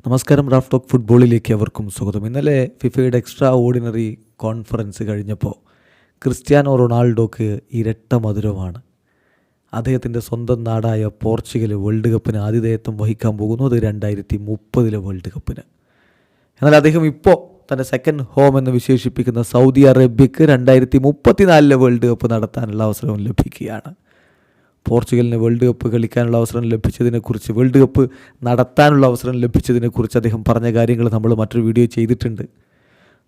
നമസ്കാരം. Raf talk ഫുട്ബോളിലേക്ക് അവർക്കും സ്വാഗതം. ഇന്നലെ ഫിഫയുടെ എക്സ്ട്രാ ഓർഡിനറി കോൺഫറൻസ് കഴിഞ്ഞപ്പോൾ ക്രിസ്ത്യാനോ റൊണാൾഡോക്ക് ഇരട്ട മധുരമാണ്. അദ്ദേഹത്തിൻ്റെ സ്വന്തം നാടായ പോർച്ചുഗൽ വേൾഡ് കപ്പിന് ആതിഥേയത്വം വഹിക്കാൻ പോകുന്നു. അത് 2030 വേൾഡ് കപ്പിന്. എന്നാൽ അദ്ദേഹം ഇപ്പോൾ തൻ്റെ സെക്കൻഡ് ഹോം എന്ന് വിശേഷിപ്പിക്കുന്ന സൗദി അറേബ്യക്ക് 2034 വേൾഡ് കപ്പ് നടത്താനുള്ള അവസരവും ലഭിക്കുകയാണ്. പോർച്ചുഗലിന് വേൾഡ് കപ്പ് കളിക്കാനുള്ള അവസരം ലഭിച്ചതിനെക്കുറിച്ച്, വേൾഡ് കപ്പ് നടത്താനുള്ള അവസരം ലഭിച്ചതിനെക്കുറിച്ച് അദ്ദേഹം പറഞ്ഞ കാര്യങ്ങൾ നമ്മൾ മറ്റൊരു വീഡിയോ ചെയ്തിട്ടുണ്ട്.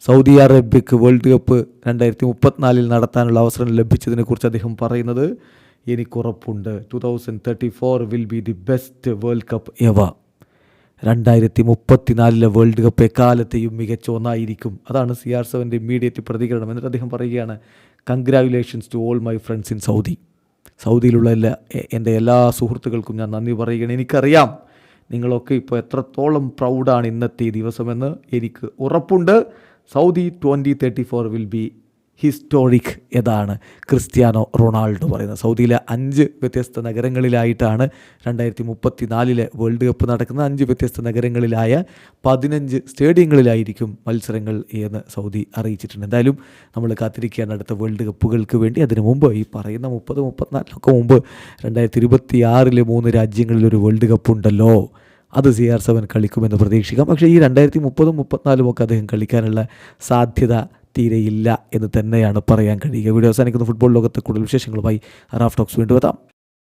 സൗദി അറേബ്യക്ക് വേൾഡ് കപ്പ് 2034 നടത്താനുള്ള അവസരം ലഭിച്ചതിനെക്കുറിച്ച് അദ്ദേഹം പറയുന്നത്, എനിക്കുറപ്പുണ്ട് 2034 will be the best world cup ever. 2034 world cup എക്കാലത്തെയും മികച്ച ഒന്നായിരിക്കും. അതാണ് CR7 ഇമ്മീഡിയറ്റ് പ്രതികരണം. എന്നിട്ട് അദ്ദേഹം പറയുകയാണ്, congratulations to all my friends in Saudi. സൗദിയിലുള്ള എൻ്റെ എല്ലാ സുഹൃത്തുക്കൾക്കും ഞാൻ നന്ദി പറയുകയാണ്. എനിക്കറിയാം നിങ്ങളൊക്കെ ഇപ്പോൾ എത്രത്തോളം പ്രൗഡാണ് ഇന്നത്തെ ഈ ദിവസമെന്ന് എനിക്ക് ഉറപ്പുണ്ട്. സൗദി 2034 വിൽ ബി ഹിസ്റ്റോറിക് എന്നാണ് ക്രിസ്ത്യാനോ റൊണാൾഡോ പറയുന്നത്. സൗദിയിലെ 5 വ്യത്യസ്ത നഗരങ്ങളിലായിട്ടാണ് 2034 വേൾഡ് കപ്പ് നടക്കുന്നത്. 5 വ്യത്യസ്ത നഗരങ്ങളിലായ 15 സ്റ്റേഡിയങ്ങളിലായിരിക്കും മത്സരങ്ങൾ എന്ന് സൗദി അറിയിച്ചിട്ടുണ്ട്. എന്തായാലും നമ്മൾ കാത്തിരിക്കുകയാണ് അടുത്ത വേൾഡ് കപ്പുകൾക്ക് വേണ്ടി. അതിനു മുമ്പ് ഈ പറയുന്ന 30-34 മുമ്പ് 2026 3 രാജ്യങ്ങളിലൊരു വേൾഡ് കപ്പ് ഉണ്ടല്ലോ, അത് CR7 കളിക്കുമെന്ന് പ്രതീക്ഷിക്കാം. പക്ഷേ ഈ 2030-34 ഒക്കെ അദ്ദേഹം കളിക്കാനുള്ള സാധ്യത തീരെയില്ല എന്ന് തന്നെയാണ് പറയാൻ കഴിയുക. വീഡിയോ അവസാനിക്കുന്ന ഫുട്ബോൾ ലോകത്തെ കൂടുതൽ വിശേഷങ്ങളുമായി റാഫ് ടോക്സ് വീണ്ടും എത്താം.